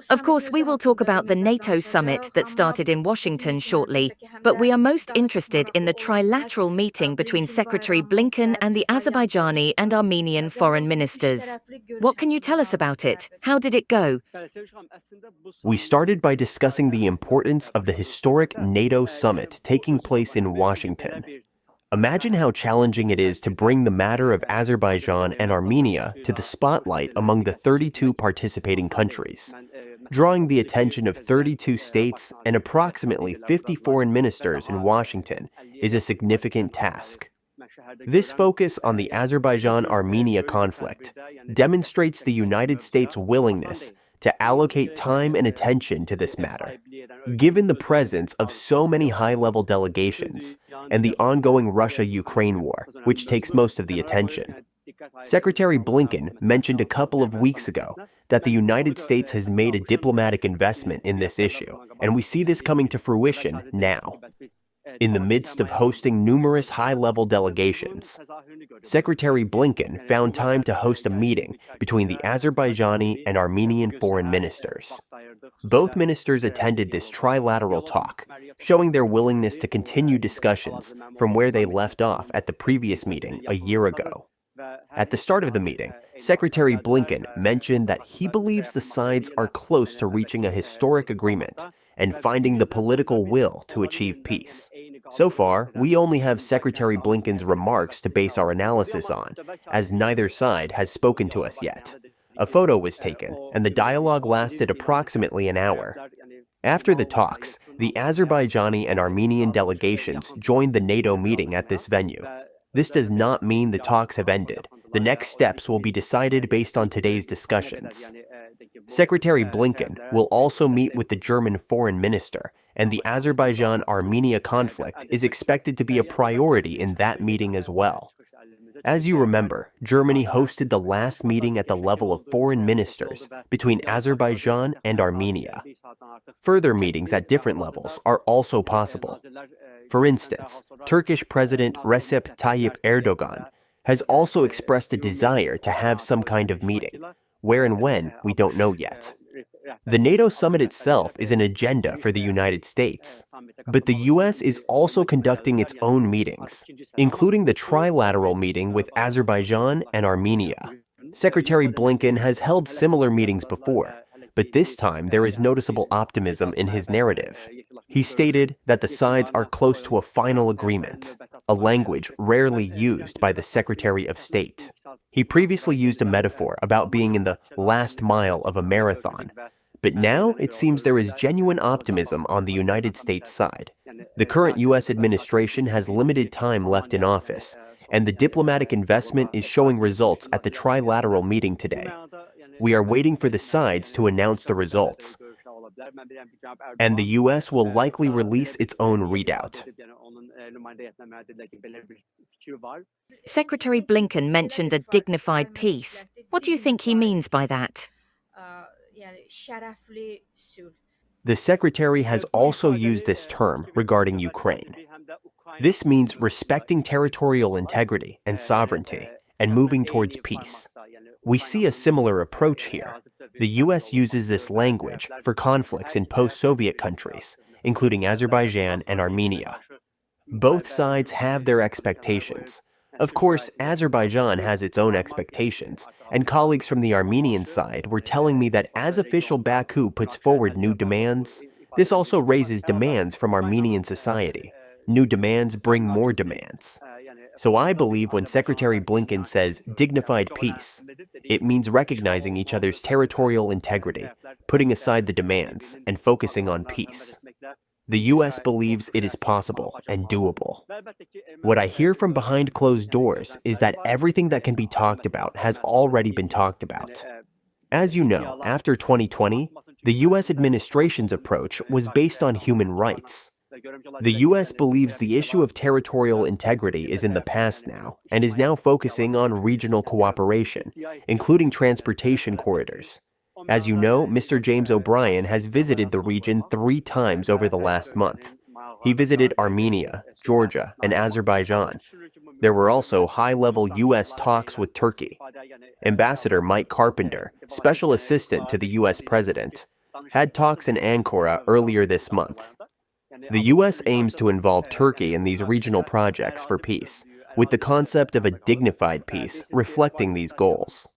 Of course, we will talk about the NATO summit that started in Washington shortly, but we are most interested in the trilateral meeting between Secretary Blinken and the Azerbaijani and Armenian foreign ministers. What can you tell us about it? How did it go? We started by discussing the importance of the historic NATO summit taking place in Washington. Imagine how challenging it is to bring the matter of Azerbaijan and Armenia to the spotlight among the 32 participating countries. Drawing the attention of 32 states and approximately 50 foreign ministers in Washington is a significant task. This focus on the Azerbaijan-Armenia conflict demonstrates the United States' willingness to allocate time and attention to this matter. Given the presence of so many high-level delegations and the ongoing Russia-Ukraine war, which takes most of the attention, Secretary Blinken mentioned a couple of weeks ago that the United States has made a diplomatic investment in this issue, and we see this coming to fruition now. In the midst of hosting numerous high-level delegations, Secretary Blinken found time to host a meeting between the Azerbaijani and Armenian foreign ministers. Both ministers attended this trilateral talk, showing their willingness to continue discussions from where they left off at the previous meeting a year ago. At the start of the meeting, Secretary Blinken mentioned that he believes the sides are close to reaching a historic agreement and finding the political will to achieve peace. So far, we only have Secretary Blinken's remarks to base our analysis on, as neither side has spoken to us yet. A photo was taken, and the dialogue lasted approximately an hour. After the talks, the Azerbaijani and Armenian delegations joined the NATO meeting at this venue. This does not mean the talks have ended. The next steps will be decided based on today's discussions. Secretary Blinken will also meet with the German foreign minister, and the Azerbaijan-Armenia conflict is expected to be a priority in that meeting as well. As you remember, Germany hosted the last meeting at the level of foreign ministers between Azerbaijan and Armenia. Further meetings at different levels are also possible. For instance, Turkish President Recep Tayyip Erdogan has also expressed a desire to have some kind of meeting. Where and when, we don't know yet. The NATO summit itself is an agenda for the United States, but the U.S. is also conducting its own meetings, including the trilateral meeting with Azerbaijan and Armenia. Secretary Blinken has held similar meetings before, but this time there is noticeable optimism in his narrative. He stated that the sides are close to a final agreement, a language rarely used by the Secretary of State. He previously used a metaphor about being in the last mile of a marathon, but now it seems there is genuine optimism on the United States side. The current U.S. administration has limited time left in office, and the diplomatic investment is showing results at the trilateral meeting today. We are waiting for the sides to announce the results, and the U.S. will likely release its own readout. Secretary Blinken mentioned a dignified peace. What do you think he means by that? The Secretary has also used this term regarding Ukraine. This means respecting territorial integrity and sovereignty and moving towards peace. We see a similar approach here. The U.S. uses this language for conflicts in post-Soviet countries, including Azerbaijan and Armenia. Both sides have their expectations. Of course, Azerbaijan has its own expectations, and colleagues from the Armenian side were telling me that as official Baku puts forward new demands, this also raises demands from Armenian society. New demands bring more demands. So I believe when Secretary Blinken says dignified peace, it means recognizing each other's territorial integrity, putting aside the demands, and focusing on peace. The U.S. believes it is possible and doable. What I hear from behind closed doors is that everything that can be talked about has already been talked about. As you know, after 2020, the U.S. administration's approach was based on human rights. The U.S. believes the issue of territorial integrity is in the past now, and is now focusing on regional cooperation, including transportation corridors. As you know, Mr. James O'Brien has visited the region 3 times over the last month. He visited Armenia, Georgia, and Azerbaijan. There were also high-level U.S. talks with Turkey. Ambassador Mike Carpenter, special assistant to the U.S. President, had talks in Ankara earlier this month. The U.S. aims to involve Turkey in these regional projects for peace, with the concept of a dignified peace reflecting these goals.